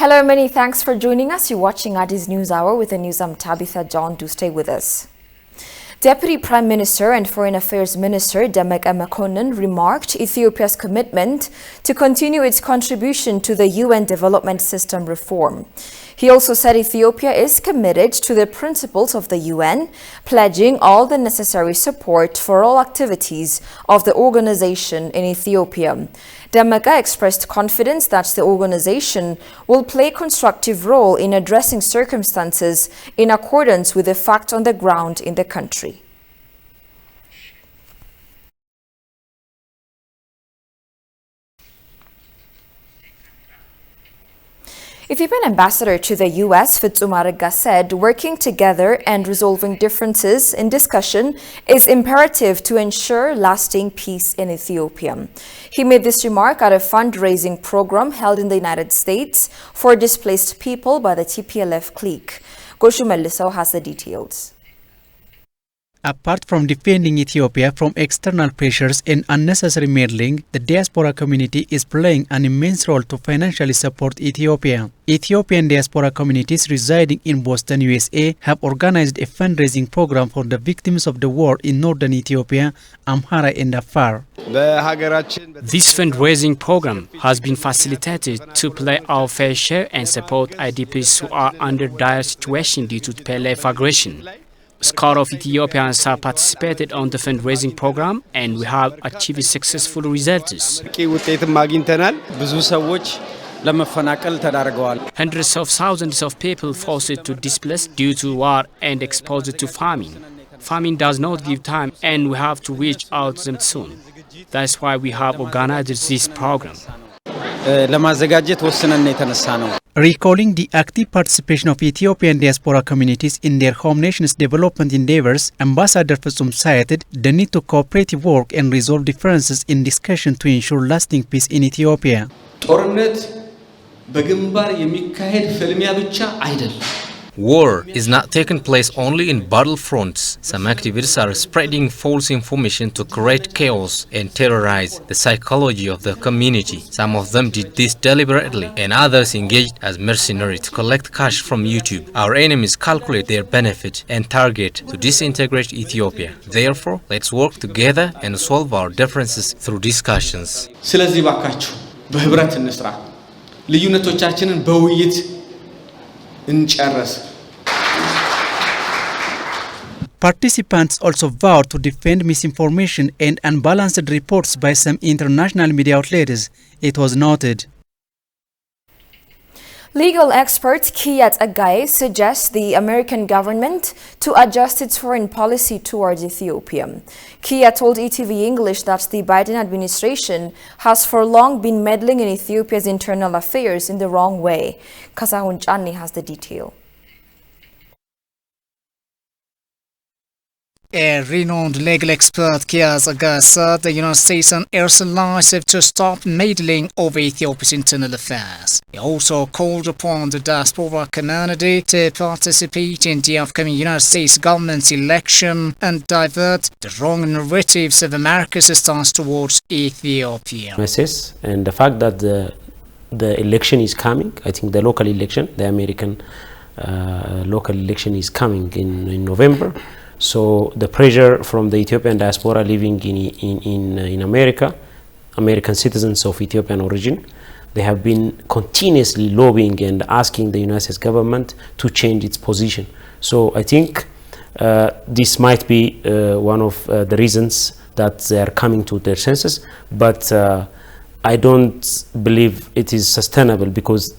Hello, many thanks for joining us. You're watching Addis News Hour with the news. I'm Tabitha John. Do stay with us. Deputy Prime Minister and Foreign Affairs Minister Demek Mekonnen remarked Ethiopia's commitment to continue its contribution to the UN development system reform. He also said Ethiopia is committed to the principles of the UN, pledging all the necessary support for all activities of the organization in Ethiopia. Demeka expressed confidence that the organization will play a constructive role in addressing circumstances in accordance with the facts on the ground in the country. Ethiopian ambassador to the U.S., Fitsum Arega, said working together and resolving differences in discussion is imperative to ensure lasting peace in Ethiopia. He made this remark at a fundraising program held in the United States for displaced people by the TPLF clique. Goshu Melliso has the details. Apart from defending Ethiopia from external pressures and unnecessary meddling, the diaspora community is playing an immense role to financially support Ethiopia. Ethiopian diaspora communities residing in Boston, USA have organized a fundraising program for the victims of the war in northern Ethiopia, Amhara and Afar. This fundraising program has been facilitated to play our fair share and support IDPs who are under dire situation due to TPLF aggression. Scores of Ethiopians have participated on the fundraising program and we have achieved successful results. Hundreds of thousands of people forced to displace due to war and exposed to famine. Famine does not give time and we have to reach out to them soon. That's why we have organized this program. Recalling the active participation of Ethiopian diaspora communities in their home nation's development endeavors, Ambassador Fitsum cited the need to cooperative work and resolve differences in discussion to ensure lasting peace in Ethiopia. War is not taking place only in battlefronts. Some activists are spreading false information to create chaos and terrorize the psychology of the community. Some of them did this deliberately, and others engaged as mercenaries to collect cash from YouTube. Our enemies calculate their benefit and target to disintegrate Ethiopia. Therefore, let's work together and solve our differences through discussions. Participants also vowed to defend misinformation and unbalanced reports by some international media outlets, it was noted. Legal expert Kiyat Agaye suggests the American government to adjust its foreign policy towards Ethiopia. Kiyat told ETV English that the Biden administration has for long been meddling in Ethiopia's internal affairs in the wrong way. Kasahun Chani has the detail. A renowned legal expert, Kiyat Agaye, said the United States and its allies have to stop meddling over Ethiopia's internal affairs. He also called upon the diaspora community to participate in the upcoming United States government election and divert the wrong narratives of America's stance towards Ethiopia. And the fact that the election is coming, I think the local election, the American local election is coming in November. So the pressure from the Ethiopian diaspora living in America, American citizens of Ethiopian origin, they have been continuously lobbying and asking the United States government to change its position. So I think this might be one of the reasons that they are coming to their senses, but I don't believe it is sustainable because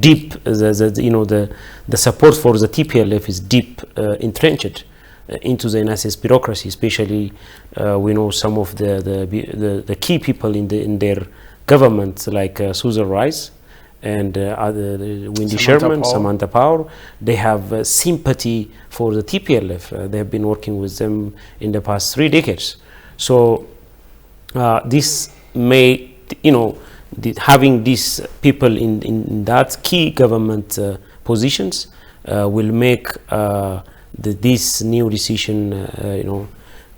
deep, the support for the TPLF is deep entrenched into the United States bureaucracy, especially we know some of the key people in their government, like Susan Rice and Wendy Sherman, Samantha Power. They have sympathy for the TPLF. They have been working with them in the past 3 decades. So this may, having these people in that key government positions will make this new decision,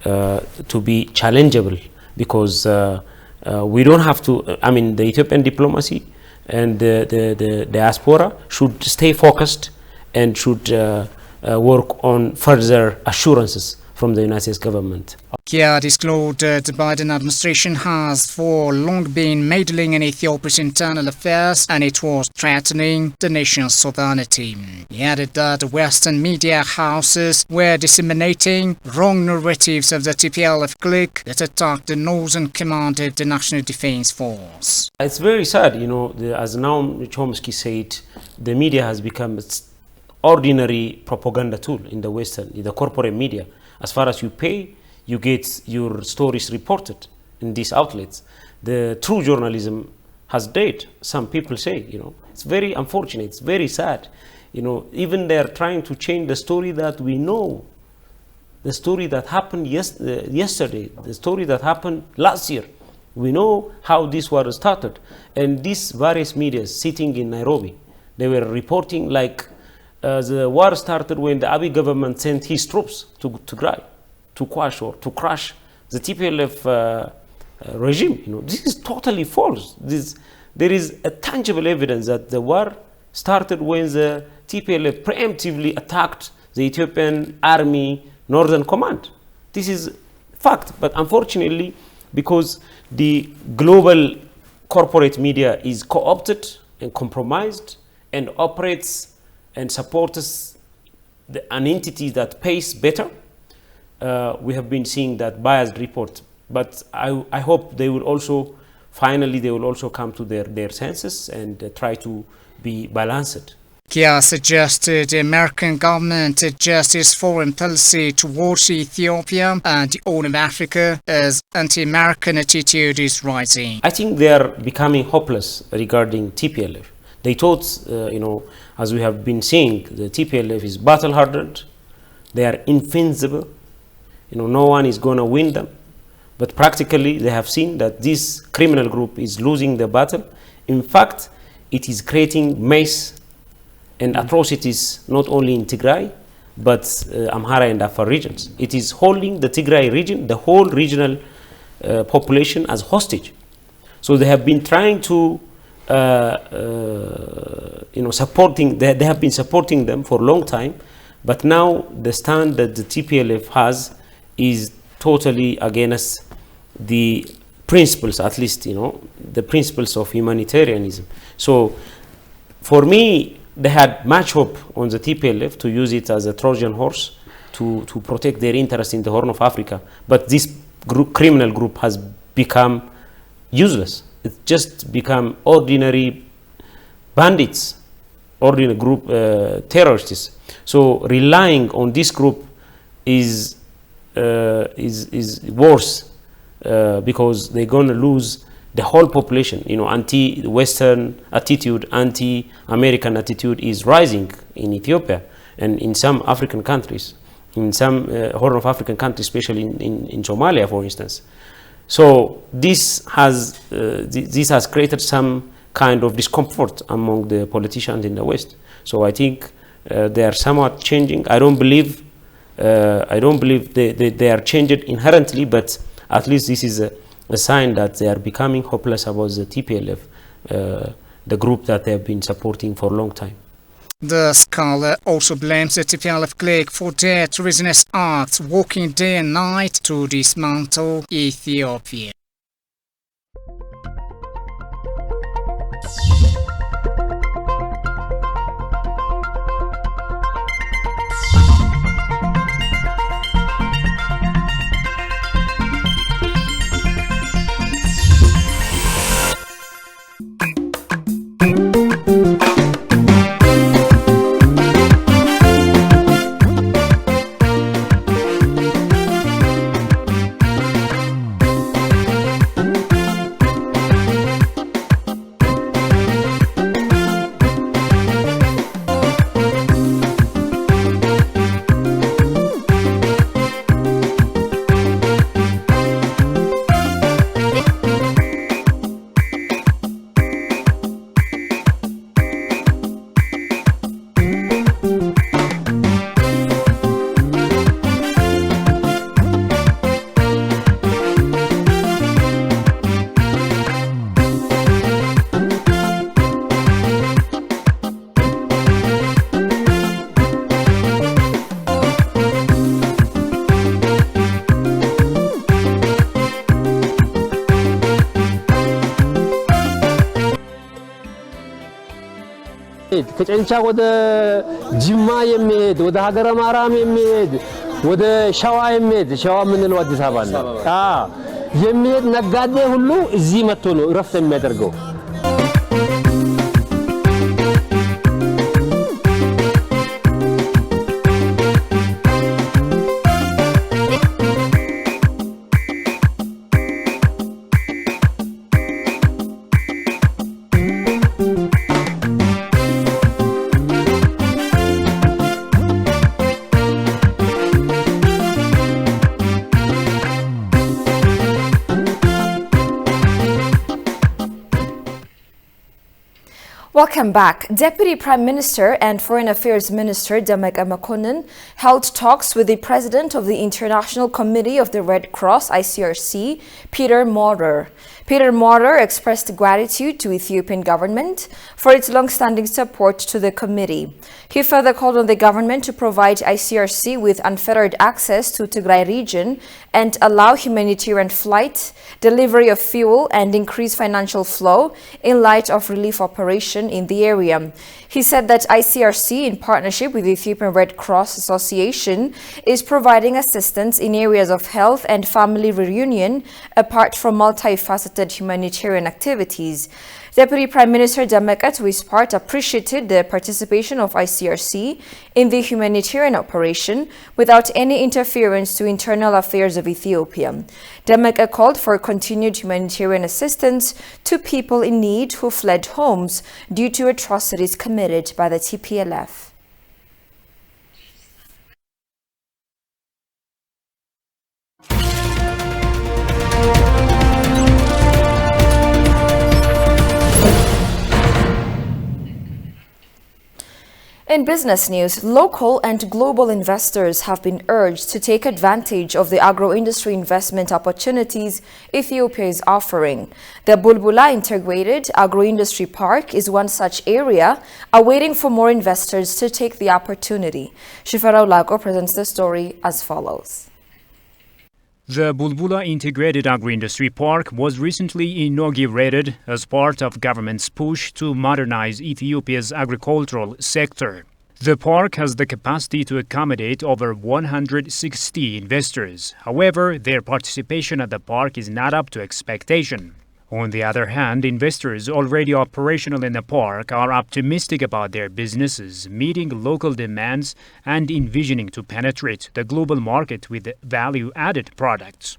to be challengeable, because we don't have to. I mean, the Ethiopian diplomacy and the diaspora should stay focused and should work on further assurances from the United States government. Kia disclosed the Biden administration has for long been meddling in Ethiopia's internal affairs and it was threatening the nation's sovereignty. He added that the Western media houses were disseminating wrong narratives of the TPLF clique that attacked the Northern Command of the National Defense Force. It's very sad, as Noam Chomsky said, the media has become an ordinary propaganda tool in the corporate media. As far as you pay, you get your stories reported in these outlets. The true journalism has died, some people say, It's very unfortunate, it's very sad. Even they're trying to change the story that we know, the story that happened yesterday, the story that happened last year. We know how this war started. And these various media sitting in Nairobi, they were reporting like the war started when the Abiy government sent his troops to Tigray to quash or to crush the TPLF regime. This is totally false. There is a tangible evidence that the war started when the TPLF preemptively attacked the Ethiopian Army Northern Command. This is fact, but unfortunately, because the global corporate media is co-opted and compromised and operates and supports an entity that pays better, we have been seeing that biased report. But I hope they will also, finally, they will also come to their senses and try to be balanced. Kia suggested the American government adjust its foreign policy towards Ethiopia and the Horn of Africa as anti-American attitude is rising. I think they are becoming hopeless regarding TPLF. They thought, as we have been seeing, the TPLF is battle-hardened. They are invincible. No one is going to win them. But practically, they have seen that this criminal group is losing the battle. In fact, it is creating mess and atrocities not only in Tigray, but Amhara and Afar regions. It is holding the Tigray region, the whole regional population as hostage. So they have been trying to supporting. They have been supporting them for a long time, but now the stand that the TPLF has is totally against the principles, at least the principles of humanitarianism. So, for me, they had much hope on the TPLF to use it as a Trojan horse to protect their interest in the Horn of Africa. But this criminal group has become useless. It's just become ordinary bandits, ordinary group terrorists. So relying on this group is worse because they're going to lose the whole population. Anti-Western attitude, anti-American attitude is rising in Ethiopia and in some African countries, in some Horn of African countries, especially in Somalia, for instance. So this has created some kind of discomfort among the politicians in the West. So I think they are somewhat changing. I don't believe they are changed inherently, but at least this is a sign that they are becoming hopeless about the TPLF, the group that they have been supporting for a long time. The scholar also blames the TPLF clique for their treasonous acts, working day and night to dismantle Ethiopia. ከጨንቻ ወደ ጅማ የሚሄድ ወደ ሀገረ ማርያም የሚሄድ ወደ ሸዋ የሚሄድ ሸዋ ምንለው አዲስ አበባ ነው የሚሄድ ነጋዴ ሁሉ እዚህ መጥቶ ነው እረፍት የሚያደርገው። Welcome back. Deputy Prime Minister and Foreign Affairs Minister Demeke Mekonnen held talks with the President of the International Committee of the Red Cross, ICRC, Peter Maurer. Peter Maurer expressed gratitude to Ethiopian government for its long-standing support to the committee. He further called on the government to provide ICRC with unfettered access to Tigray region and allow humanitarian flight, delivery of fuel and increase financial flow in light of relief operation in the area. He said that ICRC, in partnership with the Ethiopian Red Cross Association, is providing assistance in areas of health and family reunion apart from multifaceted humanitarian activities. Deputy Prime Minister Demeke, to his part, appreciated the participation of ICRC in the humanitarian operation without any interference to internal affairs of Ethiopia. Demeke called for continued humanitarian assistance to people in need who fled homes due to atrocities committed by the TPLF. In business news, local and global investors have been urged to take advantage of the agro-industry investment opportunities Ethiopia is offering. The Bulbula Integrated Agro-Industry Park is one such area, awaiting for more investors to take the opportunity. Shifarao Lago presents the story as follows. The Bulbula Integrated Agro-Industry Park was recently inaugurated as part of government's push to modernize Ethiopia's agricultural sector. The park has the capacity to accommodate over 160 investors. However, their participation at the park is not up to expectation. On the other hand, investors already operational in the park are optimistic about their businesses, meeting local demands and envisioning to penetrate the global market with value-added products.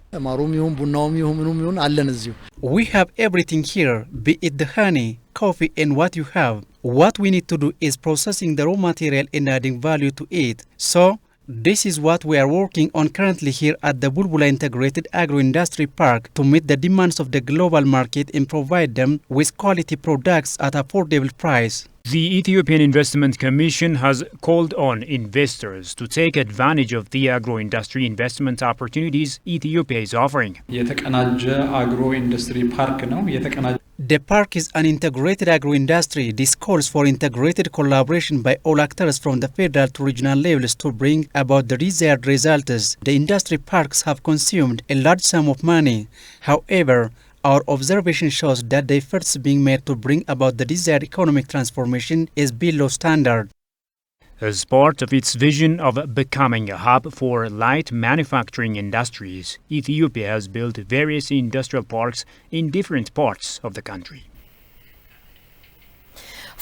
We have everything here, be it the honey, coffee and what you have. What we need to do is processing the raw material and adding value to it. So, this is what we are working on currently here at the Bulbula Integrated Agro-Industry Park to meet the demands of the global market and provide them with quality products at affordable price. The Ethiopian Investment Commission has called on investors to take advantage of the agro-industry investment opportunities Ethiopia is offering. The park is an integrated agro-industry. This calls for integrated collaboration by all actors from the federal to regional levels to bring about the desired results. The industry parks have consumed a large sum of money. However, our observation shows that the efforts being made to bring about the desired economic transformation is below standard. As part of its vision of becoming a hub for light manufacturing industries, Ethiopia has built various industrial parks in different parts of the country.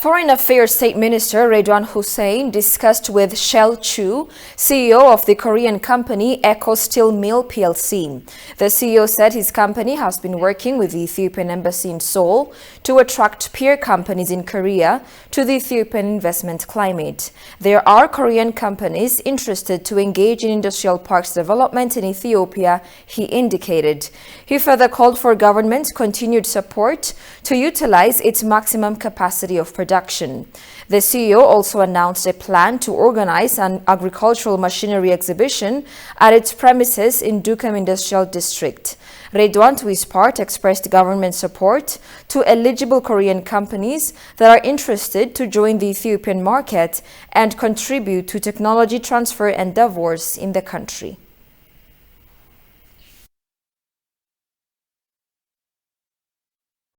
Foreign Affairs State Minister Redwan Hussein discussed with Shell Chu, CEO of the Korean company Eco Steel Mill plc. The CEO said his company has been working with the Ethiopian embassy in Seoul to attract peer companies in Korea to the Ethiopian investment climate. There are Korean companies interested to engage in industrial parks development in Ethiopia, he indicated. He further called for government's continued support to utilize its maximum capacity of production. The CEO also announced a plan to organize an agricultural machinery exhibition at its premises in Dukem Industrial District. Redwan, to his part, expressed government support to eligible Korean companies that are interested to join the Ethiopian market and contribute to technology transfer endeavors in the country.